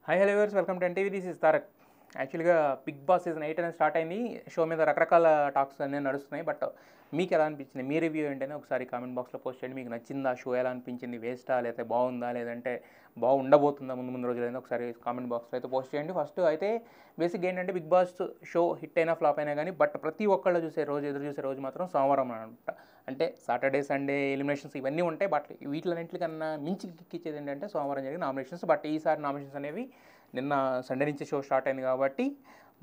Hi hello viewers, welcome to NTV. This is Tarak. యాక్చువల్గా big boss season 8 అనేది start అయింది. Show మీద రకరకాల టాక్స్ అన్నీ నడుస్తున్నాయి. బట్ మీకు ఎలా అనిపించింది? మీ రివ్యూ ఏంటనే ఒకసారి కామెంట్ బాక్స్లో పోస్ట్ చేయండి. మీకు నచ్చిందా షో? ఎలా అనిపించింది? వేస్టా, లేకపోతే బాగుందా, లేదంటే బాగుండబోతుందా ముందు ముందు రోజులైనా ఒకసారి కామెంట్ బాక్స్లో అయితే పోస్ట్ చేయండి. ఫస్ట్ అయితే బేసిక్గా ఏంటంటే బిగ్ బాస్ షో హిట్ అయినా ఫ్లాప్ అయినా కానీ బట్ ప్రతి ఒక్కళ్ళు ఎదురు చూసే రోజు మాత్రం సోమవారం అనమాట. అంటే సాటర్డే సండే ఎలిమినేషన్స్ ఇవన్నీ ఉంటాయి. బట్ వీటిలన్నింటికన్నా మించి కిక్కిచ్చేది ఏంటంటే సోమవారం జరిగిన నామినేషన్స్. బట్ ఈసారి నామినేషన్స్ అనేవి నిన్న సండే నుంచి షో స్టార్ట్ అయింది కాబట్టి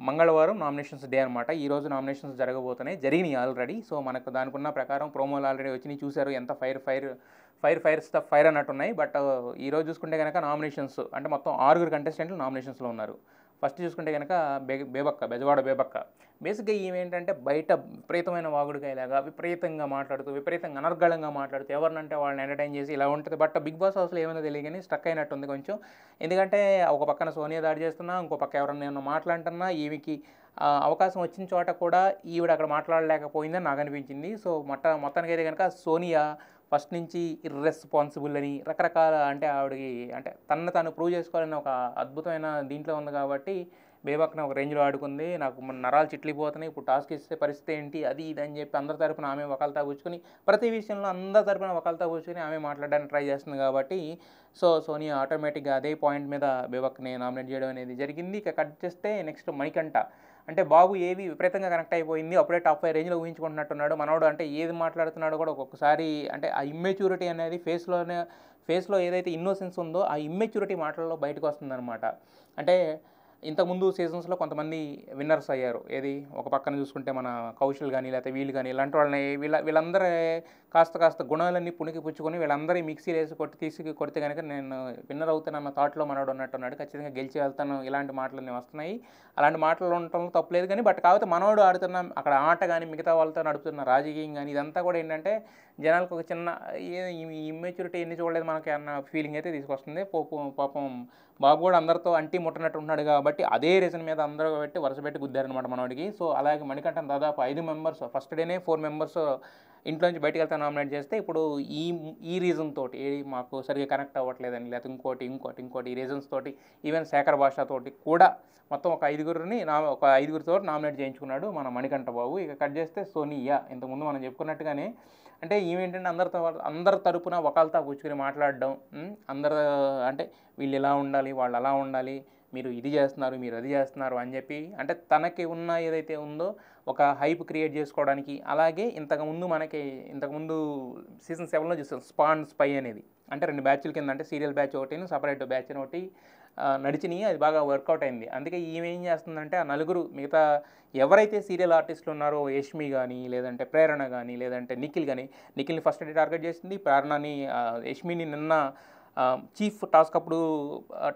మంగళవారం నామినేషన్స్ డే అనమాట. ఈరోజు నామినేషన్స్ జరగబోతున్నాయి, జరిగినాయి ఆల్రెడీ. సో మనకు దానికున్న ప్రకారం ప్రోమోలు ఆల్రెడీ వచ్చినాయి, చూశారు. ఎంత ఫైర్ స్టఫ్ ఫైర్ అన్నట్టున్నాయి. బట్ ఈరోజు చూసుకుంటే కనుక నామినేషన్స్ అంటే మొత్తం 6 కంటెస్టెంట్లు నామినేషన్స్లో ఉన్నారు. ఫస్ట్ చూసుకుంటే కనుక బెజవాడ బేబక్క. బేసిక్గా ఈమెంటంటే బయట విపరీతమైన వాగుడుకాయలాగా విపరీతంగా మాట్లాడుతూ, విపరీతంగా అనర్గళంగా మాట్లాడుతూ, ఎవరినంటే వాళ్ళని ఎంటర్టైన్ చేసి ఇలా ఉంటుంది. బట్ బిగ్ బాస్ హౌస్లో ఏమైనా తెలియని స్ట్రక్ అయినట్టుంది కొంచెం. ఎందుకంటే ఒక పక్కన సోనియా దాడి చేస్తున్నా, ఇంకో పక్క ఎవరన్నా ఏమన్నా మాట్లాడుతున్నా, ఈమెకి అవకాశం వచ్చిన చోట కూడా ఈవిడ అక్కడ మాట్లాడలేకపోయిందని నాకు అనిపించింది. సో మొత్తానికి అయితే కనుక సోనియా ఫస్ట్ నుంచి ఇర్రెస్పాన్సిబుల్ అని రకరకాల అంటే ఆవిడకి అంటే తనను తాను ప్రూవ్ చేసుకోవాలని ఒక అద్భుతమైన దీంట్లో ఉంది కాబట్టి బేబక్ని ఒక రేంజ్లో ఆడుకుంది. నాకు మన నరాలు చిట్లిపోతున్నాయి, ఇప్పుడు టాస్క్ ఇస్తే పరిస్థితి ఏంటి, అది ఇది అని చెప్పి అందరి తరపున ఆమె వకాలతా కూర్చుని ప్రతి విషయంలో అందరి తరపున వకాలతా కూర్చుని ఆమె మాట్లాడడానికి ట్రై చేస్తుంది కాబట్టి సోనియా ఆటోమేటిక్గా అదే పాయింట్ మీద బేబక్ని నామినేట్ చేయడం అనేది జరిగింది. ఇక కట్ చేస్తే నెక్స్ట్ మణికంఠ. అంటే బాబు ఏవి విపరీతంగా కనెక్ట్ అయిపోయింది, అప్పుడే టాప్ 5 రేంజ్లో ఊహించుకుంటున్నట్టున్నాడు మనోడు. అంటే ఏది మాట్లాడుతున్నాడో కూడా ఒక్కొక్కసారి అంటే ఆ ఇమ్మెచ్యూరిటీ అనేది ఫేస్లో ఏదైతే ఇన్నోసెన్స్ ఉందో ఆ ఇమ్మెచ్యూరిటీ మాటల్లో బయటకు వస్తుందన్నమాట. అంటే ఇంతకుముందు సీజన్స్లో కొంతమంది విన్నర్స్ అయ్యారు. ఏది ఒక పక్కన చూసుకుంటే మన కౌశల్ కానీ లేకపోతే వీళ్ళు కానీ ఇలాంటి వాళ్ళని వీళ్ళందరూ కాస్త గుణాలన్నీ పుణికి పుచ్చుకొని వీళ్ళందరి మిక్సీలు వేసి కొడితే కనుక నేను విన్నర్ అవుతానన్న థాట్లో మనోడు ఉన్నట్టున్నాడు. ఖచ్చితంగా గెలిచి వెళ్తాను, ఇలాంటి మాటలన్నీ వస్తున్నాయి. అలాంటి మాటలు ఉండటంలో తప్పలేదు కానీ బట్ కాకపోతే మనోడు ఆడుతున్న అక్కడ ఆట కానీ మిగతా వాళ్ళతో నడుపుతున్న రాజకీయం కానీ ఇదంతా కూడా ఏంటంటే జనాలకు ఒక చిన్న ఇమ్మెచ్యూరిటీ ఎన్ని చూడలేదు మనకి అన్న ఫీలింగ్ అయితే తీసుకొస్తుంది. పాపం బాబు కూడా అందరితో అంటి ముట్టనట్టు ఉంటున్నాడు కాబట్టి అదే రీజన్ మీద అందరూ వరుస పెట్టి గుద్దారనమాట మనోడికి. సో అలాగే మణికంఠన్ దాదాపు 5 మెంబర్స్ ఫస్ట్ డేనే 4 మెంబర్స్ ఇంట్లోంచి బయటకు వెళ్తా నామినేట్ చేస్తే ఇప్పుడు ఈ ఈ రీజన్ తోటి మాకు సరిగ్గా కనెక్ట్ అవ్వట్లేదని లేకపోతే ఇంకోటి ఈ రీజన్స్ తోటి ఈవెన్ శేఖర్ భాష తోటి కూడా మొత్తం ఒక ఐదుగురితో నామినేట్ చేయించుకున్నాడు మన మణికంఠ బాబు. ఇక కట్ చేస్తే సోనియా. ఇంతకుముందు మనం చెప్పుకున్నట్టుగానే అంటే ఈమెంటంటే అందరి తరపున వకాలతా కూర్చుని మాట్లాడడం, అంటే వీళ్ళు ఇలా ఉండాలి, వాళ్ళు అలా ఉండాలి, మీరు ఇది చేస్తున్నారు, మీరు అది చేస్తున్నారు అని చెప్పి అంటే తనకి ఉన్న ఏదైతే ఉందో ఒక హైప్ క్రియేట్ చేసుకోవడానికి. అలాగే ఇంతకుముందు సీజన్ 7లో చూస్తాం స్పై అనేది. అంటే 2 బ్యాచ్ల కింద అంటే సీరియల్ బ్యాచ్ ఒకటి, సపరేట్ బ్యాచ్ అని ఒకటి నడిచినాయి. అది బాగా వర్కౌట్ అయింది. అందుకే ఈమె ఏం చేస్తుందంటే ఆ నలుగురు మిగతా ఎవరైతే సీరియల్ ఆర్టిస్టులు ఉన్నారో యష్మి కానీ లేదంటే ప్రేరణ కానీ లేదంటే నిఖిల్ని ఫస్ట్ డే టార్గెట్ చేసింది. ప్రేరణని యష్మిని నిన్న చీఫ్ టాస్క్ అప్పుడు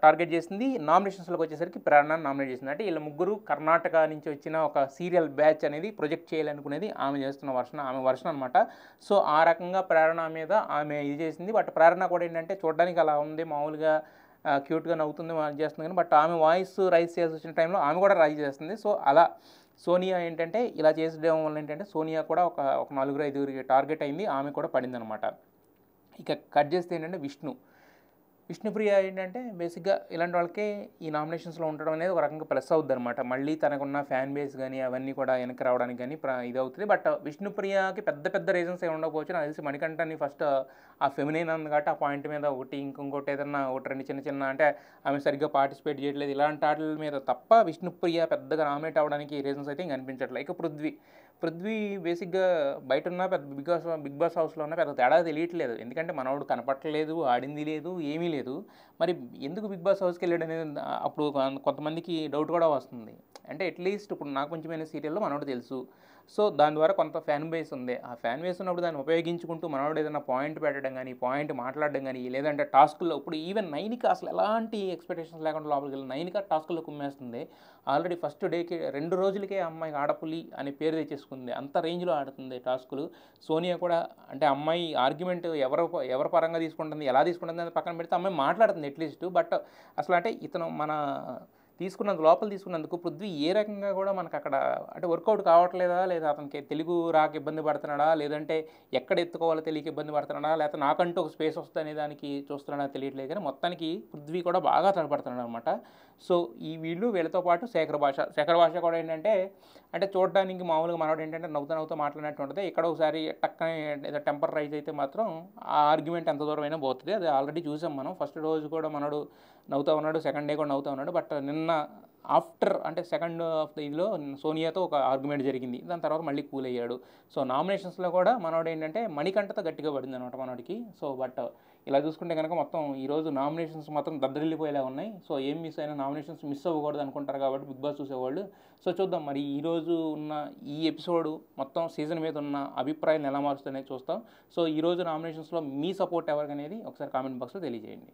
టార్గెట్ చేసింది. నామినేషన్స్లోకి వచ్చేసరికి ప్రేరణని నామినేట్ చేసింది. అంటే వీళ్ళ ముగ్గురు కర్ణాటక నుంచి వచ్చిన ఒక సీరియల్ బ్యాచ్ అనేది ప్రొజెక్ట్ చేయాలనుకునేది ఆమె చేస్తున్న ఆమె వర్షన్ అనమాట. సో ఆ రకంగా ప్రేరణ మీద ఆమె ఇది చేసింది. బట్ ప్రేరణ కూడా ఏంటంటే చూడడానికి అలా ఉంది, మామూలుగా క్యూట్గా నవ్వుతుంది చేస్తుంది కానీ బట్ ఆమె వాయిస్ రైజ్ చేయాల్సి వచ్చిన టైంలో ఆమె కూడా రైజ్ చేస్తుంది. సో అలా సోనియా ఏంటంటే ఇలా చేసడం వల్ల ఏంటంటే సోనియా కూడా ఒక 4-5 టార్గెట్ అయింది, ఆమె కూడా పడిందనమాట. ఇక కట్ చేస్తే ఏంటంటే విష్ణుప్రియ ఏంటంటే బేసిక్గా ఇలాంటి వాళ్ళకే ఈ నామినేషన్స్లో ఉండడం అనేది ఒక రకంగా ప్లస్ అవుద్ది అనమాట. మళ్ళీ తనకున్న ఫ్యాన్ బేస్ కానీ అవన్నీ కూడా వెనక్కి రావడానికి కానీ ఇది అవుతుంది. బట్ విష్ణుప్రియకి పెద్ద రీజన్స్ ఏమి ఉండకపోవచ్చు. నాకు తెలిసి మణికంఠని ఫస్ట్ ఆ ఫెమినైన్ ఉంది కాబట్టి ఆ పాయింట్ మీద ఇంకోటి ఏదన్నా ఒకటి 2 చిన్న అంటే ఆమె సరిగ్గా పార్టిసిపేట్ చేయట్లేదు ఇలాంటి వాటి మీద తప్ప విష్ణుప్రియ పెద్దగా నామినేట్ అవ్వడానికి రీజన్స్ అయితే ఇంక అనిపించట్లేదు. ఇక పృథ్వీ బేసిక్గా బయట ఉన్న పెద్ద బిగ్ బాస్ హౌస్లో ఉన్న పెద్ద తేడా తెలియట్లేదు. ఎందుకంటే మనోడు కనపట్టలేదు, ఆడింది లేదు, ఏమీ లేదు. మరి ఎందుకు బిగ్ బాస్ హౌస్కి వెళ్ళాడు అనేది అప్పుడు కొంతమందికి డౌట్ కూడా వస్తుంది. అంటే అట్లీస్ట్ ఇప్పుడు నాకు కొంచెమైన సీరియల్లో మనోడు తెలుసు. సో దాని ద్వారా కొంత ఫ్యాన్ బేస్ ఉంది. ఆ ఫ్యాన్ బేస్ ఉన్నప్పుడు దాన్ని ఉపయోగించుకుంటూ మనోడు ఏదైనా పాయింట్ పెట్టడం కానీ పాయింట్ మాట్లాడడం కానీ లేదంటే టాస్కుల్లో ఇప్పుడు ఈవెన్ నైనిక అసలు ఎలాంటి ఎక్స్పెక్టేషన్స్ లేకుండా లోపలికి వెళ్ళి నైనిక టాస్కుల్లో కుమ్మేస్తుంది. ఆల్రెడీ ఫస్ట్ డేకి 2 రోజులకే అమ్మాయికి ఆడపులి అనే పేరు తెచ్చేసుకుంది, అంత రేంజ్లో ఆడుతుంది టాస్కులు. సోనియా కూడా అంటే అమ్మాయి ఆర్గ్యుమెంట్ ఎవరి పరంగా తీసుకుంటుంది, ఎలా తీసుకుంటుంది అని పక్కన పెడితే అమ్మాయి మాట్లాడుతుంది అట్లీస్ట్. బట్ అసలు అంటే ఇతను మన లోపల తీసుకున్నందుకు పృథ్వీ ఏ రకంగా కూడా మనకు అక్కడ అంటే వర్కౌట్ కావట్లేదా? లేదా అతనికి తెలుగు రాక ఇబ్బంది పడుతున్నాడా? లేదంటే ఎక్కడ ఎత్తుకోవాలో తెలియక ఇబ్బంది పడుతున్నాడా? లేకపోతే నాకంటూ ఒక స్పేస్ వస్తదనే దానికి చూస్తున్నాడా తెలియట్లేదు కానీ మొత్తానికి పృథ్వీ కూడా బాగా తడబడుతున్నాడనమాట. సో, వీళ్ళతో పాటు శేఖర్ భాష కూడా ఏంటంటే, అంటే చూడడానికి మామూలుగా మనోడు ఏంటంటే నవ్వుతా మాట్లాడినట్టు ఉంటది. ఇక్కడ ఒకసారి టక్కని ఏదో టెంపర్ రైజ్ అయితే మాత్రం ఆ ఆర్గ్యుమెంట్ ఎంత దూరమైనా పోతది. అది ఆల్రెడీ చూసాం మనం. ఫస్ట్ రోజు కూడా మనోడు నవ్వుతా ఉన్నాడు. సెకండ్ డే కూడా నవ్వుతా ఉన్నాడు. బట్ నిన్న ఆఫ్టర్ అంటే సెకండ్ ఆఫ్ ద ఇదిలో సోనియాతో ఒక ఆర్గ్యుమెంట్ జరిగింది. దాని తర్వాత మళ్ళీ కూల్ అయ్యాడు. సో, నామినేషన్స్‌లో కూడా మనోడు ఏంటంటే మణికంఠతో గట్టిగా పడిందనమాట మనోడికి. సో, బట్ ఇలా చూసుకుంటే గనక మొత్తం ఈరోజు నామినేషన్స్ మాత్రం దద్దరిల్లిపోయేలా ఉన్నాయి. సో, ఏం మిస్ అయినా నామినేషన్స్ మిస్ అవ్వకూడదు అనుకుంటారు కాబట్టి బిగ్ బాస్ చూసేవాళ్ళు. సో, చూద్దాం మరి ఈరోజు ఉన్న ఈ ఎపిసోడు మొత్తం సీజన్ మీద ఉన్న అభిప్రాయాలను ఎలా మారుస్తుందనేది చూస్తాం. సో, ఈరోజు నామినేషన్స్‌లో మీ సపోర్ట్ ఎవరికనేది ఒకసారి కామెంట్ బాక్స్‌లో తెలియజేయండి.